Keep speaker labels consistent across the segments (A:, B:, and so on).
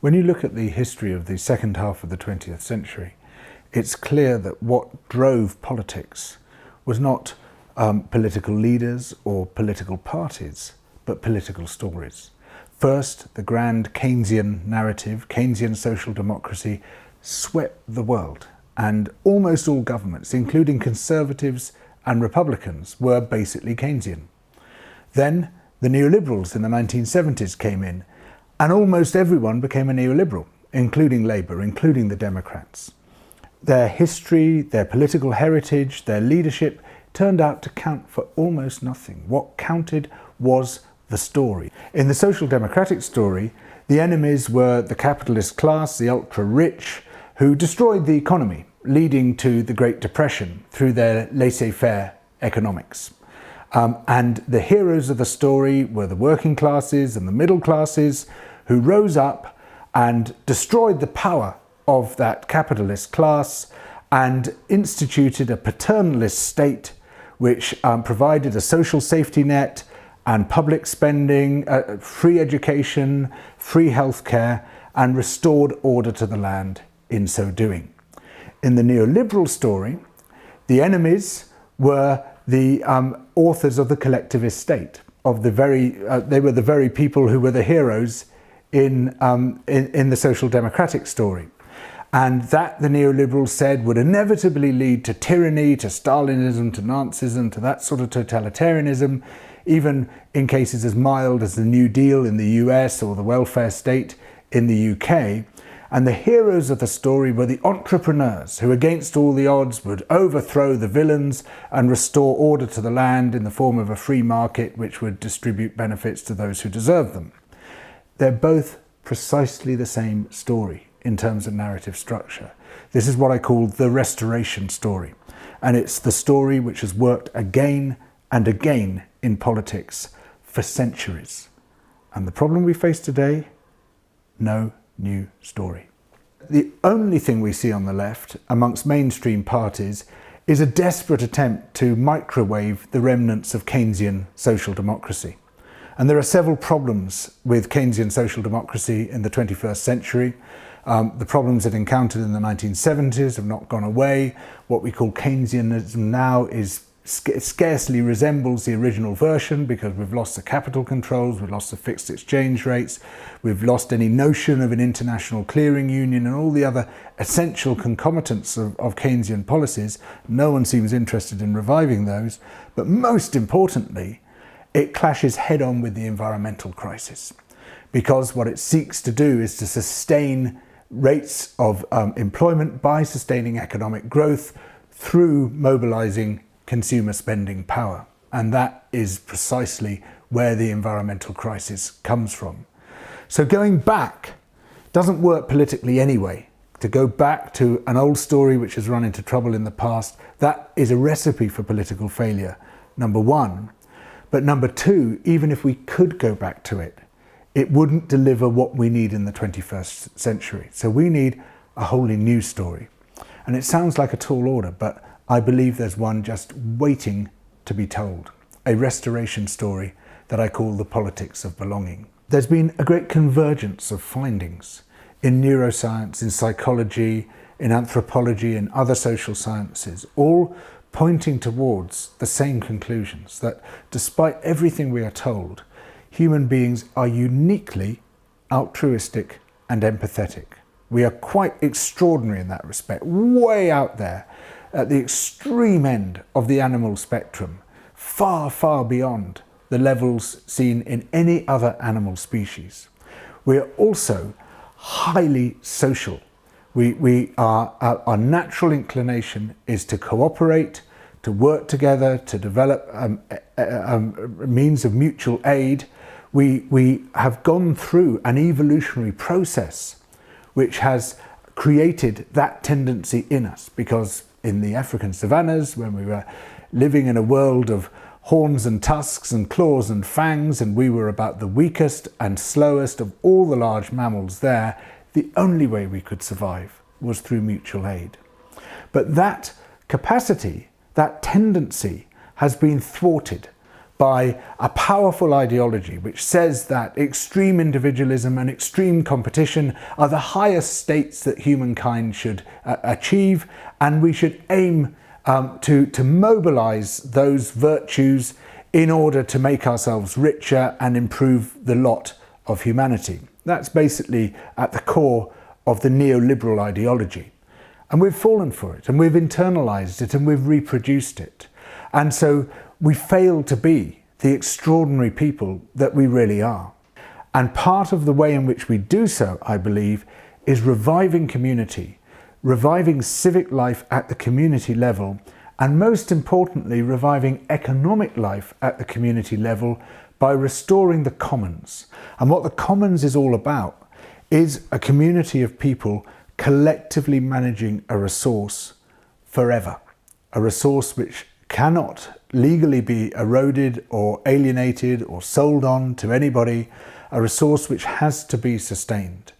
A: When you look at the history of the second half of the 20th century, it's clear that what drove politics was not political leaders or political parties, but political stories. First, the grand Keynesian narrative, Keynesian social democracy, swept the world, and almost all governments, including Conservatives and Republicans, were basically Keynesian. Then the neoliberals in the 1970s came in, and almost everyone became a neoliberal, including Labour, including the Democrats. Their history, their political heritage, their leadership turned out to count for almost nothing. What counted was the story. In the social democratic story, the enemies were the capitalist class, the ultra-rich, who destroyed the economy, leading to the Great Depression through their laissez-faire economics. And the heroes of the story were the working classes and the middle classes, who rose up and destroyed the power of that capitalist class and instituted a paternalist state which provided a social safety net and public spending, free education, free healthcare, and restored order to the land in so doing. In the neoliberal story, the enemies were the authors of the collectivist state, they were the very people who were the heroes in the social democratic story. And that, the neoliberals said, would inevitably lead to tyranny, to Stalinism, to Nazism, to that sort of totalitarianism, even in cases as mild as the New Deal in the US or the welfare state in the UK. And the heroes of the story were the entrepreneurs who, against all the odds, would overthrow the villains and restore order to the land in the form of a free market which would distribute benefits to those who deserve them. They're both precisely the same story in terms of narrative structure. This is what I call the restoration story. And it's the story which has worked again and again in politics for centuries. And the problem we face today, no new story. The only thing we see on the left amongst mainstream parties is a desperate attempt to microwave the remnants of Keynesian social democracy. And there are several problems with Keynesian social democracy in the 21st century. The problems it encountered in the 1970s have not gone away. What we call Keynesianism now scarcely resembles the original version because we've lost the capital controls, we've lost the fixed exchange rates, we've lost any notion of an international clearing union and all the other essential concomitants of Keynesian policies. No one seems interested in reviving those. But most importantly, it clashes head-on with the environmental crisis, because what it seeks to do is to sustain rates of employment by sustaining economic growth through mobilizing consumer spending power. And that is precisely where the environmental crisis comes from. So going back doesn't work politically anyway. To go back to an old story which has run into trouble in the past, that is a recipe for political failure, number one. But number two, even if we could go back to it, it wouldn't deliver what we need in the 21st century. So we need a wholly new story. And it sounds like a tall order, but I believe there's one just waiting to be told. A restoration story that I call the politics of belonging. There's been a great convergence of findings in neuroscience, in psychology, in anthropology, and other social sciences, all pointing towards the same conclusions, that despite everything we are told, human beings are uniquely altruistic and empathetic. We are quite extraordinary in that respect, way out there at the extreme end of the animal spectrum, far, far beyond the levels seen in any other animal species. We are also highly social. Our natural inclination is to cooperate, to work together, to develop means of mutual aid. We have gone through an evolutionary process which has created that tendency in us, because in the African savannas, when we were living in a world of horns and tusks and claws and fangs, and we were about the weakest and slowest of all the large mammals there, the only way we could survive was through mutual aid. But that capacity, that tendency, has been thwarted by a powerful ideology which says that extreme individualism and extreme competition are the highest states that humankind should achieve, and we should aim to mobilise those virtues in order to make ourselves richer and improve the lot of humanity. That's basically at the core of the neoliberal ideology. And we've fallen for it, and we've internalised it, and we've reproduced it. And so we fail to be the extraordinary people that we really are. And part of the way in which we do so, I believe, is reviving community, reviving civic life at the community level, and most importantly, reviving economic life at the community level by restoring the commons. And what the commons is all about is a community of people collectively managing a resource forever, a resource which cannot legally be eroded or alienated or sold on to anybody, a resource which has to be sustained,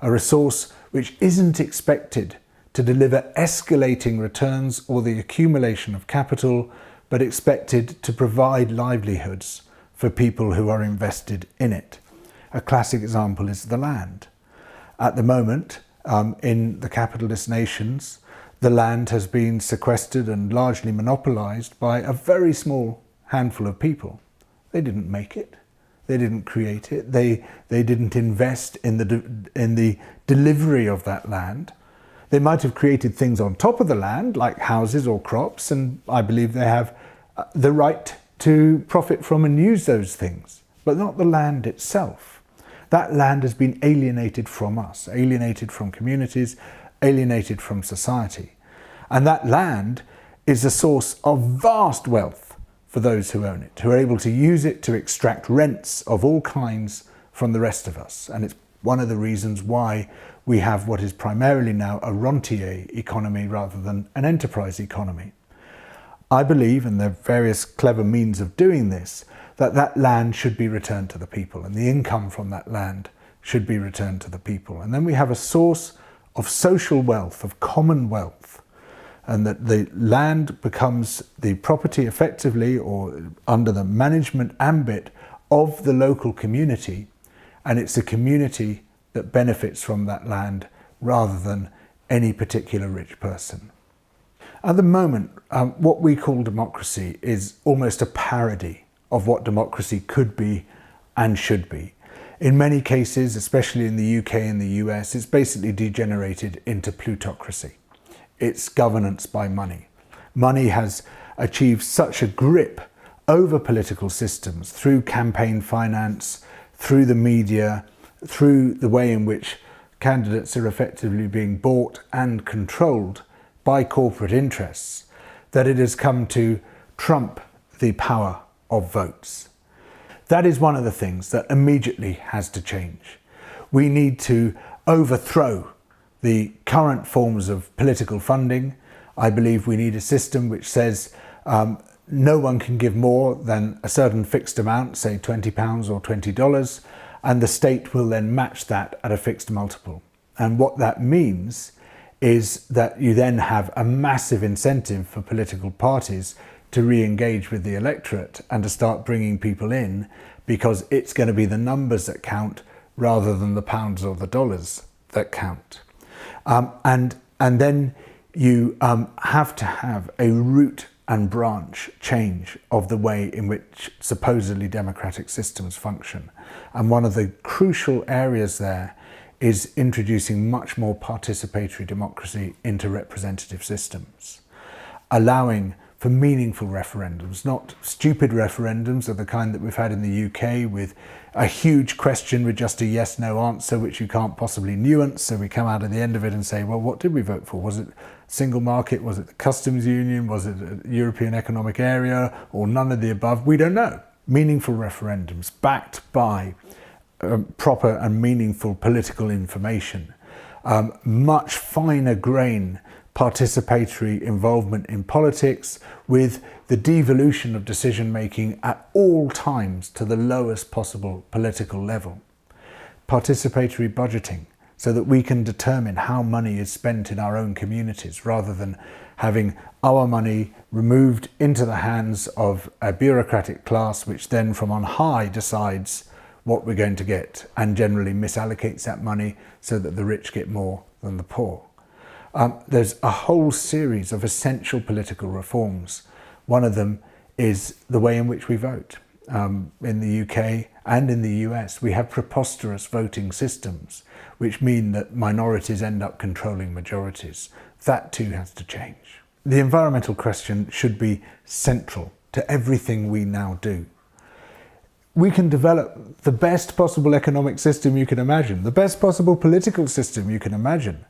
A: a resource which isn't expected to deliver escalating returns or the accumulation of capital, but expected to provide livelihoods for people who are invested in it. A classic example is the land. At the moment, in the capitalist nations, the land has been sequestered and largely monopolised by a very small handful of people. They didn't make it. They didn't create it. They didn't invest in the delivery of that land. They might have created things on top of the land, like houses or crops, and I believe they have the right to profit from and use those things, but not the land itself. That land has been alienated from us, alienated from communities, alienated from society. And that land is a source of vast wealth for those who own it, who are able to use it to extract rents of all kinds from the rest of us. And it's one of the reasons why we have what is primarily now a rentier economy rather than an enterprise economy. I believe, and there are various clever means of doing this, that that land should be returned to the people, and the income from that land should be returned to the people. And then we have a source of social wealth, of common wealth, and that the land becomes the property effectively or under the management ambit of the local community, and it's the community that benefits from that land rather than any particular rich person. At the moment, what we call democracy is almost a parody of what democracy could be and should be. In many cases, especially in the UK and the US, it's basically degenerated into plutocracy. It's governance by money. Money has achieved such a grip over political systems through campaign finance, through the media, through the way in which candidates are effectively being bought and controlled by corporate interests, that it has come to trump the power of votes. That is one of the things that immediately has to change. We need to overthrow the current forms of political funding. I believe we need a system which says no one can give more than a certain fixed amount, say £20 or $20, and the state will then match that at a fixed multiple. And what that means is that you then have a massive incentive for political parties to re-engage with the electorate and to start bringing people in, because it's going to be the numbers that count rather than the pounds or the dollars that count. And then you have to have a root and branch change of the way in which supposedly democratic systems function. And one of the crucial areas there is introducing much more participatory democracy into representative systems, allowing for meaningful referendums, not stupid referendums of the kind that we've had in the UK with a huge question with just a yes/no answer, which you can't possibly nuance. So we come out at the end of it and say, well, what did we vote for? Was it single market? Was it the customs union? Was it a European Economic Area? Or none of the above? We don't know. Meaningful referendums backed by proper and meaningful political information, much finer grain participatory involvement in politics, with the devolution of decision making at all times to the lowest possible political level. Participatory budgeting, so that we can determine how money is spent in our own communities, rather than having our money removed into the hands of a bureaucratic class which then from on high decides what we're going to get and generally misallocates that money so that the rich get more than the poor. There's a whole series of essential political reforms. One of them is the way in which we vote. In the UK and in the US, we have preposterous voting systems, which mean that minorities end up controlling majorities. That too has to change. The environmental question should be central to everything we now do. We can develop the best possible economic system you can imagine, the best possible political system you can imagine.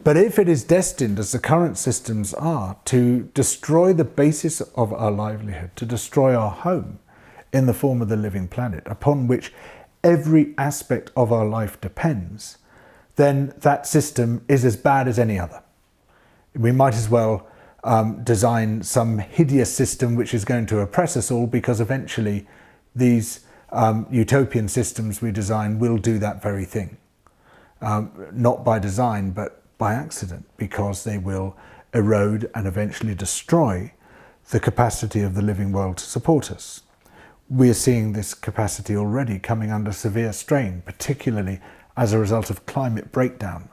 A: But if it is destined, as the current systems are, to destroy the basis of our livelihood, to destroy our home in the form of the living planet, upon which every aspect of our life depends, then that system is as bad as any other. We might as well design some hideous system which is going to oppress us all, because eventually these utopian systems we design will do that very thing. Not by design, but by accident, because they will erode and eventually destroy the capacity of the living world to support us. We are seeing this capacity already coming under severe strain, particularly as a result of climate breakdown,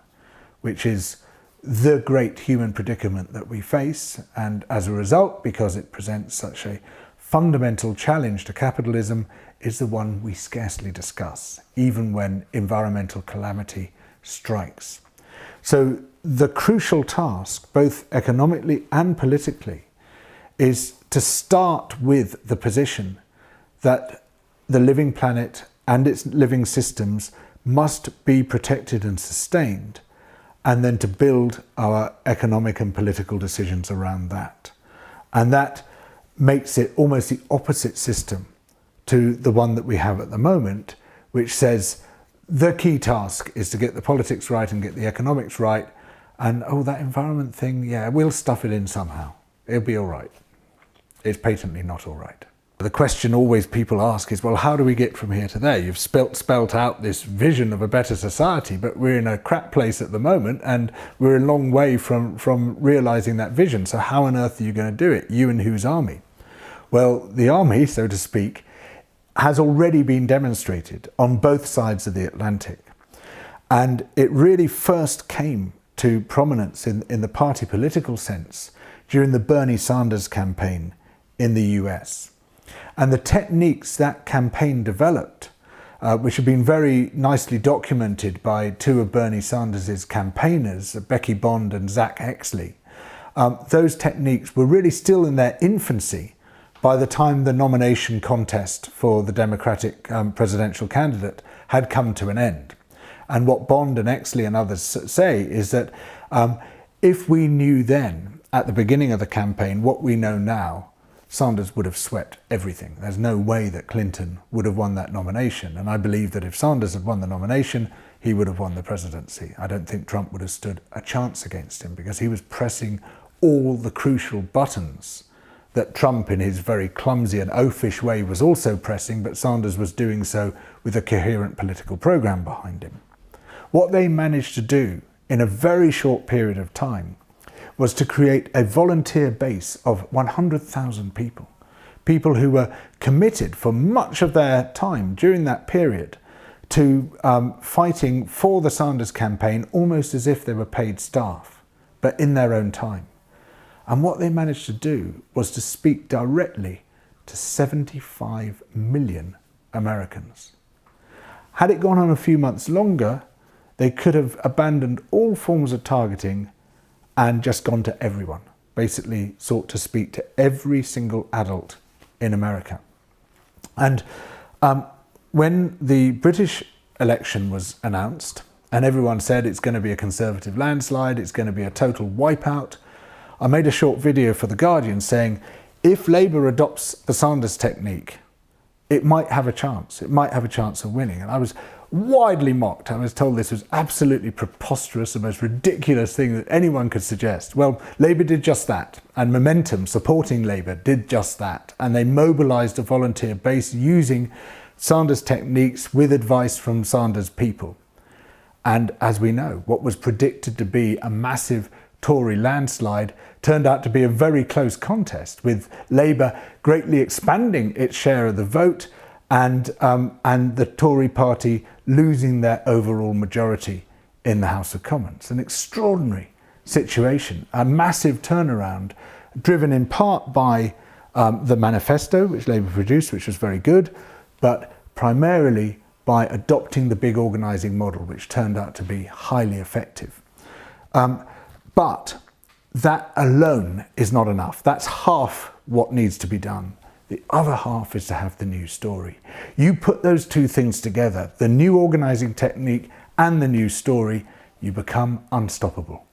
A: which is the great human predicament that we face, and as a result, because it presents such a fundamental challenge to capitalism, is the one we scarcely discuss, even when environmental calamity strikes. So the crucial task, both economically and politically, is to start with the position that the living planet and its living systems must be protected and sustained, and then to build our economic and political decisions around that. And that makes it almost the opposite system to the one that we have at the moment, which says the key task is to get the politics right and get the economics right, and that environment thing, yeah, we'll stuff it in somehow. It'll be all right. It's patently not all right. The question always people ask is, well, how do we get from here to there? You've spelt out this vision of a better society, but we're in a crap place at the moment, and we're a long way from realising that vision. So how on earth are you going to do it? You and whose army? Well, the army, so to speak, has already been demonstrated on both sides of the Atlantic. And it really first came to prominence in the party political sense during the Bernie Sanders campaign in the US. And the techniques that campaign developed, which have been very nicely documented by two of Bernie Sanders' campaigners, Becky Bond and Zach Exley, those techniques were really still in their infancy by the time the nomination contest for the Democratic presidential candidate had come to an end. And what Bond and Exley and others say is that if we knew then, at the beginning of the campaign, what we know now, Sanders would have swept everything. There's no way that Clinton would have won that nomination. And I believe that if Sanders had won the nomination, he would have won the presidency. I don't think Trump would have stood a chance against him, because he was pressing all the crucial buttons that Trump, in his very clumsy and oafish way, was also pressing, but Sanders was doing so with a coherent political program behind him. What they managed to do in a very short period of time was to create a volunteer base of 100,000 people. People who were committed for much of their time during that period to fighting for the Sanders campaign, almost as if they were paid staff, but in their own time. And what they managed to do was to speak directly to 75 million Americans. Had it gone on a few months longer, they could have abandoned all forms of targeting and just gone to everyone, basically sought to speak to every single adult in America. And when the British election was announced, and everyone said it's going to be a Conservative landslide, it's going to be a total wipeout, I made a short video for The Guardian saying, if Labour adopts the Sanders technique, it might have a chance. It might have a chance of winning. And I was widely mocked. I was told this was absolutely preposterous, the most ridiculous thing that anyone could suggest. Well, Labour did just that, and Momentum, supporting Labour, did just that. And they mobilised a volunteer base using Sanders techniques with advice from Sanders people. And as we know, what was predicted to be a massive Tory landslide turned out to be a very close contest, with Labour greatly expanding its share of the vote and the Tory party losing their overall majority in the House of Commons. An extraordinary situation, a massive turnaround, driven in part by the manifesto which Labour produced, which was very good, but primarily by adopting the big organising model, which turned out to be highly effective. But that alone is not enough. That's half what needs to be done. The other half is to have the new story. You put those two things together, the new organising technique and the new story, you become unstoppable.